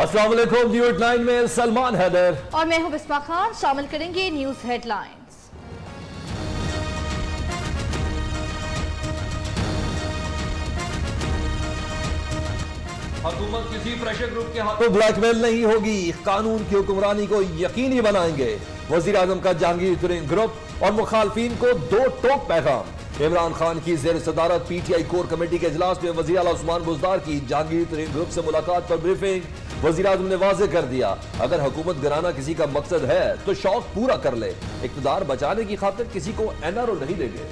अस्सलाम वालेकुम। न्यूज़ 9 में सलमान हैदर और मैं हूं बिस्मा खान। शामिल करेंगे न्यूज हेडलाइंस। हुकूमत किसी प्रेशर ग्रुप के हाथों ब्लैकमेल नहीं होगी, कानून की हुक्मरानी को यकीनी बनाएंगे। वजीर आजम का जहांगीर तरीन ग्रुप और मुखालफिन को दो टोक पैगाम। इमरान खान की जेर सदारत पीटीआई कोर कमेटी के इजलास में वजीर आला उस्मान बुज़दार की जहांगीर तरीन ग्रुप से मुलाकात पर ब्रीफिंग। वजीर आजम ने वाजे कर दिया, अगर हुकूमत गिराना किसी का मकसद है तो शौक पूरा कर ले, इक़्तिदार बचाने की खातिर किसी को एनआरओ नहीं देंगे।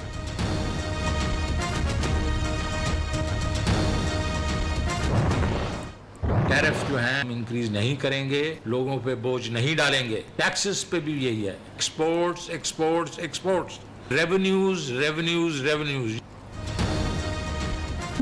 टैरिफ जो हैं हम इंक्रीज नहीं करेंगे, लोगों पे बोझ नहीं डालेंगे। टैक्सेस पे भी यही है, exports exports exports, revenues revenues revenues.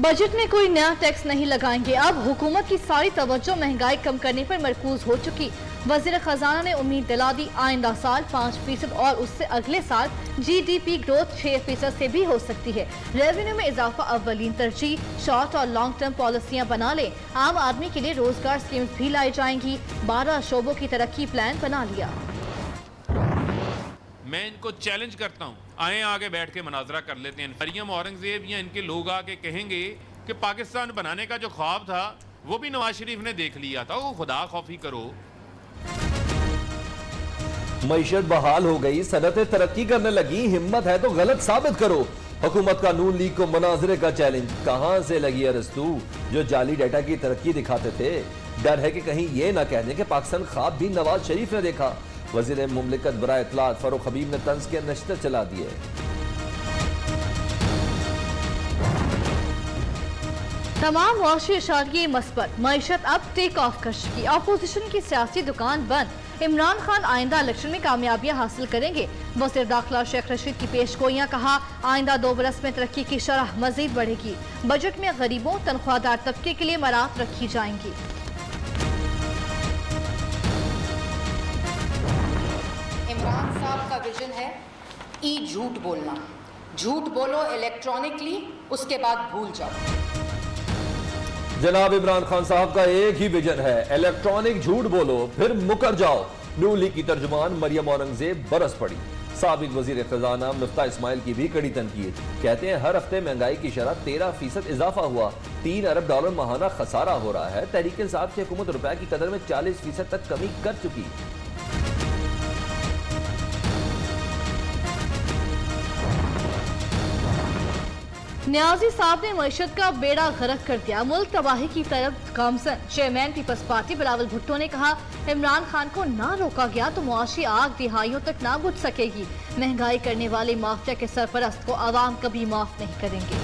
Budget में कोई नया टैक्स नहीं लगाएंगे। अब हुकूमत की सारी तवज्जो महंगाई कम करने पर मरकूज हो चुकी। वजीर खजाना ने उम्मीद दिला दी, आइंदा साल 5% और उससे अगले साल GDP ग्रोथ 6% से भी हो सकती है। रेवेन्यू में इजाफा अव्वलीन तरजीह, शॉर्ट और लॉन्ग टर्म पॉलिसियां बना ले। आम आदमी के लिए रोजगार स्कीम भी लाई जाएंगी। 12 शोबों की तरक्की प्लान बना लिया। मैं इनको चैलेंज करता हूँ, आए आगे बैठ के मुनाजरा कर लेते हैं। मरियम औरंगजेब या इनके लोग आके कहेंगे कि पाकिस्तान बनाने का जो ख्वाब था वो भी नवाज शरीफ ने देख लिया था, वो खुदा खौफी करो। मईशत बहाल हो गई, सनतें तरक्की करने लगी, हिम्मत है तो गलत साबित करो। हुकूमत का नून लीग को मुनाजरे का चैलेंज। कहां से लगी अरस्तू जो जाली डाटा की तरक्की दिखाते थे? डर है कि कहीं ये ना कह दें कि पाकिस्तान ख्वाब भी नवाज शरीफ ने देखा। वजीर मुमलिकत बराए इत्तलात फारूक हबीब ने तंज के नश्ते चला दिए। तमाम मुआशी इशारे मस्बत, मईशत अब टेक ऑफ कर चुकी। अपोजिशन की सियासी दुकान बंद। इमरान खान आइंदा इलेक्शन में कामयाबियां हासिल करेंगे। वज़ीर दाखिला शेख रशीद की पेशगोइयां। कहा, आइंदा 2 बरस में तरक्की की शरह मजीद बढ़ेगी। बजट में गरीबों तनख्वाहदार तबके के लिए मराहत रखी जाएंगी। इमरान साहब का विजन है झूठ बोलना। झूठ बोलो इलेक्ट्रॉनिकली, उसके बाद भूल जाओ। जनाब इमरान खान साहब का एक ही विजन है, इलेक्ट्रॉनिक झूठ बोलो फिर मुकर जाओ। नून लीग की तर्जुमान मरियम औरंगजेब बरस पड़ी। साबिक वजीर खजाना मिफ्ता इस्माइल की भी कड़ी तनकीद। कहते हैं हर हफ्ते महंगाई की शरह 13% इजाफा हुआ, $3 अरब माहाना खसारा हो रहा है। तहरीक इंसाफ की हुकूमत रुपए की कदर में 40% तक कमी कर चुकी। न्याजी साहब ने मईशत का बेड़ा गर्क कर दिया, मुल्क तबाही की तरफ गामजन। चेयरमैन पीपल्स पार्टी बिलावल भुट्टो ने कहा, इमरान खान को ना रोका गया तो मुआशी आग दिहाइयों तक ना बुझ सकेगी। महंगाई करने वाले माफिया के सरपरस्त को आवाम कभी माफ नहीं करेंगे।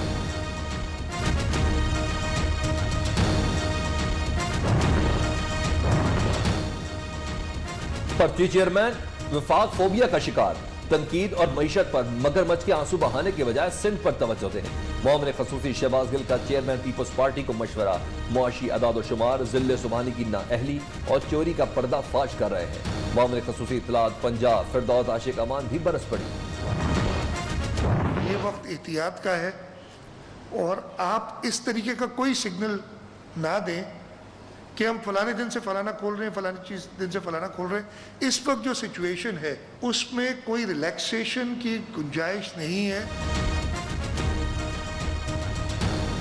पर्ची चेयरमैन विफाक फोबिया का शिकार। तनकीद और मईशत पर मगरमच्छ के आंसू बहाने के बजाय सिंध पर तवज्जो दें। मोमिन खसूसी शहबाज गिल का चेयरमैन पीपल्स पार्टी को मशवरा। मुआशी अदाद शुमार, जिले सुबहानी की नाअहली और चोरी का पर्दा फाश कर रहे हैं। मोमिन खसूसी इत्तलात पंजाब फिरदौस आशिक अमान भी बरस पड़ी। ये वक्त एहतियात का है और आप इस तरीके का कोई सिग्नल ना दें कि हम फलाने दिन से फलाना खोल रहे हैं, फलानी चीज दिन से फलाना खोल रहे हैं। इस वक्त जो सिचुएशन है उसमें कोई रिलैक्सेशन की गुंजाइश नहीं है।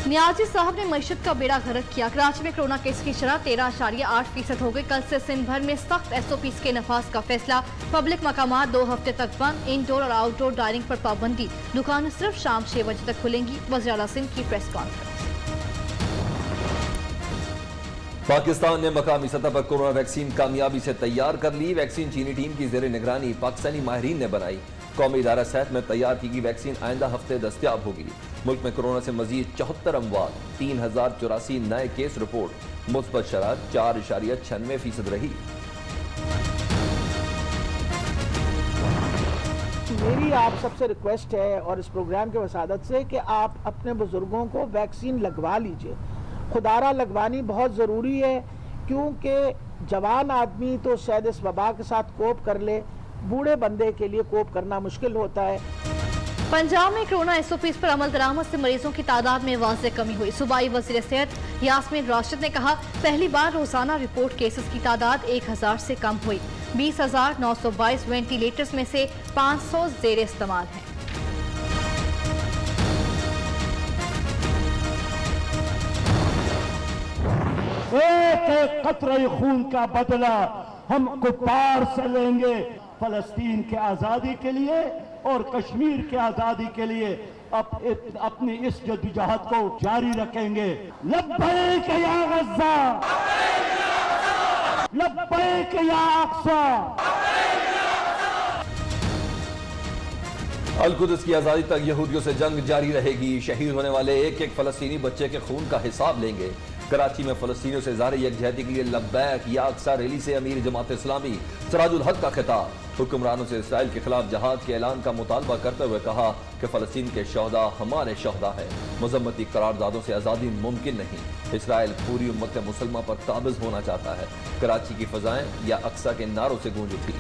न्याजी साहब ने मईशत का बेड़ा गर्क किया। कराची में कोरोना केस की शरह 13.8% हो गई। कल से सिंध भर में सख्त SOPs के नफाज का फैसला। पब्लिक मकामात 2 हफ्ते तक बंद। इंडोर और आउटडोर डाइनिंग पर पाबंदी। दुकानें सिर्फ शाम 6 बजे तक खुलेंगी। वज़ीर आला सिंध की प्रेस कॉन्फ्रेंस। पाकिस्तान ने मकामी सतह पर कोरोना वैक्सीन कामयाबी से तैयार कर ली। वैक्सीन चीनी टीम की जेर निगरानी पाकिस्तानी माहिरीन ने बनाई। कौमी इदारा सेहत में तैयार की गई वैक्सीन आइंदा हफ्ते दस्तयाब होगी। मुल्क में कोरोना से मजीद 74 अमवात, 3084 नए केस रिपोर्ट। मुस्बत शरह 4.96% रही। मेरी आप सबसे रिक्वेस्ट है और इस प्रोग्राम के वसादत से कि आप अपने बुजुर्गों को वैक्सीन लगवा लीजिए। खुदारा लगवानी बहुत ज़रूरी है, क्योंकि जवान आदमी तो शायद इस वबा के साथ कोप कर ले, बूढ़े बंदे के लिए कोप करना मुश्किल होता है। पंजाब में कोरोना SOPs पर अमल दरामद से मरीजों की तादाद में वाज़ेह कमी हुई। सूबाई वज़ीर सेहत यास्मीन राशिद ने कहा, पहली बार रोजाना रिपोर्ट केसेस की तादाद 1000 से कम हुई। 20,922 वेंटिलेटर्स में से 500 ज़ेर इस्तेमाल हैं। एक एक कतरे खून का बदला हम कुफार से लेंगे। फलस्तीन के आज़ादी के लिए और कश्मीर के आज़ादी के लिए अपनी इस जद्दोजहद को जारी रखेंगे। लब्बैक या गज़्ज़ा, लब्बैक या अक्सा। अल-कुद्स की आज़ादी तक यहूदियों से जंग जारी रहेगी। शहीद होने वाले एक एक फलस्तीनी बच्चे के खून का हिसाब लेंगे। कराची में फलस्तीनियों से ज़ाहिर यकजहती के लिए लब्बैक या अक्सा रैली से अमीर जमात इस्लामी सिराजुल हक का खिताब। हुक्मरानों से इसराइल के खिलाफ जहाद के ऐलान का मुतालबा करते हुए कहा कि फलस्तीन के शहदा हमारे शहदा है। मजम्मती करारदादों से आज़ादी मुमकिन नहीं। इसराइल पूरी उम्मत मुसलमा पर काबिज होना चाहता है। कराची की फजाएं या अक्सा के नारों से गूंज उठी।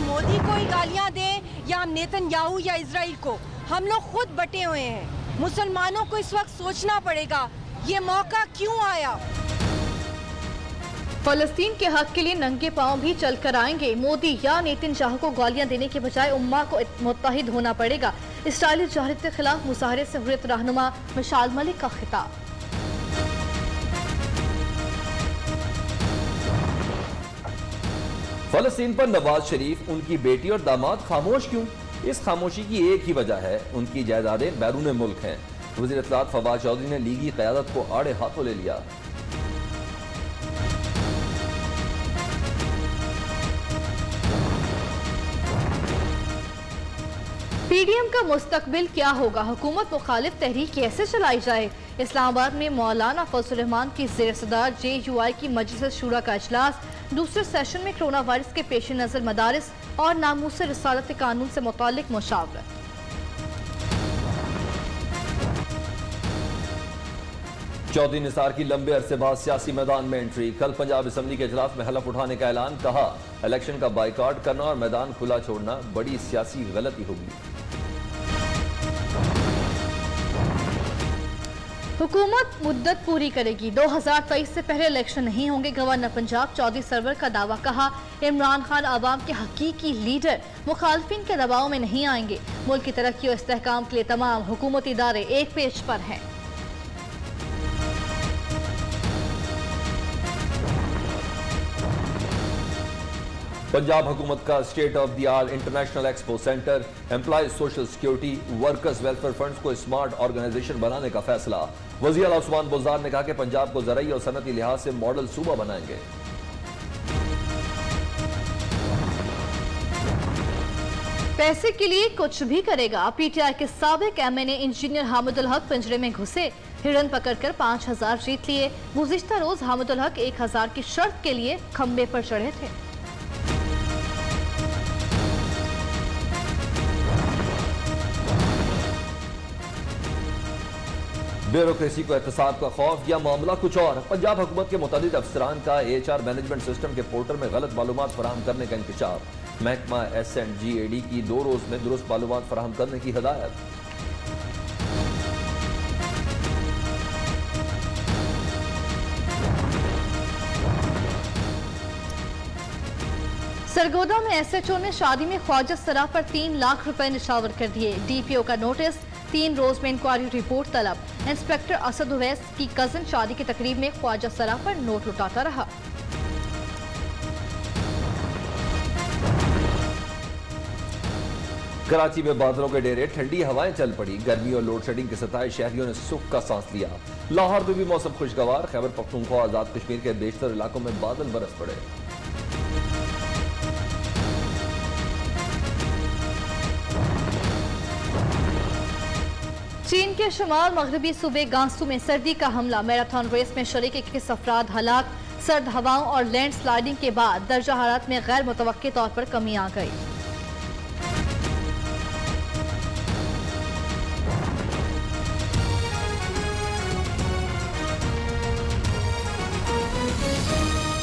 मोदी को ही गालियां दें या नेतन्याहू या इजराइल को, हम लोग खुद बटे हुए हैं। मुसलमानों को इस वक्त सोचना पड़ेगा ये मौका क्यों आया। फलस्तीन के हक के लिए नंगे पांव भी चलकर आएंगे। मोदी या नेतन्याहू को गालियां देने के बजाय उम्मा को मुत्तहिद होना पड़ेगा। इसराइली जाहिलियत के खिलाफ मुजाहरे से हुर्रियत रहनुमा मिशाल मलिक का खिताब। फलस्तीन पर नवाज शरीफ, उनकी बेटी और दामाद खामोश क्यों? इस खामोशी की एक ही वजह है, उनकी जायदादें बैरून मुल्क हैं। वज़ीर इत्तलात फवाद चौधरी ने लीगी क़यादत को आड़े हाथों ले लिया। PDM का मुस्तकबिल क्या होगा? हुकूमत मुखालिफ तहरीक कैसे चलाई जाए? इस्लामाबाद में मौलाना फजल रहमान की ज़ेर सदार JUI की मजलिस शूरा का इजलास। दूसरे सेशन में कोरोना वायरस के पेश नज़र मदारिस और नामूस रिसालत कानून से मुतालिक मुशावरत। चौधरी निसार की लंबे अरसे बाद सियासी मैदान में एंट्री। कल पंजाब असम्बली के इजलास में हलफ उठाने का ऐलान। कहा, इलेक्शन का बाइकआउट करना और मैदान खुला छोड़ना बड़ी सियासी गलती होगी। हुकूमत मुद्दत पूरी करेगी। 2023 से पहले इलेक्शन नहीं होंगे। गवर्नर पंजाब चौधरी सरवर का दावा। कहा, इमरान खान आवाम के हकीकी लीडर, मुखालफिन के दबाव में नहीं आएंगे। मुल्क की तरक्की और इस्तेहकाम के लिए तमाम हुकूमती इदारे एक पेज पर हैं। पंजाब हुकूमत का state of the art international expo centre, employees social security, workers welfare funds को स्मार्ट ऑर्गेनाइजेशन बनाने का फैसला। वज़ीर आला उस्मान बुज़दार ने कहा कि पंजाब को ज़राई और सनती लिहाज से मॉडल सूबा बनाएंगे। पैसे के लिए कुछ भी करेगा। PTI के साबिक MNA इंजीनियर हामिदुल हक पिंजरे में घुसे। हिरन पकड़कर 5000 जीत लिए। गुज़िश्ता रोज हामिदुल हक 1000 की शर्त के लिए खंबे पर चढ़े थे। ब्यूरोक्रेसी को एहतसाब का खौफ या मामला कुछ और। पंजाब हुकूमत के मुतअद्दिद अफसरान का HR मैनेजमेंट सिस्टम के पोर्टल में गलत मालूमात फराहम करने का इंकशाफ। महकमा S&GAD की 2 रोज में दुरुस्त मालूमात फराहम करने की हिदायत। सरगोदा में SHO ने शादी में ख्वाजा सरा पर 3 लाख रुपए निशावर कर दिए। DPO का नोटिस, 3 रोज में इंक्वायरी रिपोर्ट तलब। इंस्पेक्टर असद उवैस की कजन शादी की तकरीब में ख्वाजा सरा पर नोट लुटाता रहा। कराची में बादलों के डेरे, ठंडी हवाएं चल पड़ी। गर्मी और लोड शेडिंग के सताए शहरियों ने सुख का सांस लिया। लाहौर में भी मौसम खुशगवार। खैबर पख्तूनख्वा, आजाद कश्मीर के बेशतर इलाकों में बादल बरस पड़े। चीन के शुमाल मगरबी सूबे गांसू में सर्दी का हमला। मैराथन रेस में शरीक 21 अफराद हलाक। सर्द हवाओं और लैंड स्लाइडिंग के बाद दर्जा हरारत में गैर मुतवक्के तौर पर कमी आ गई।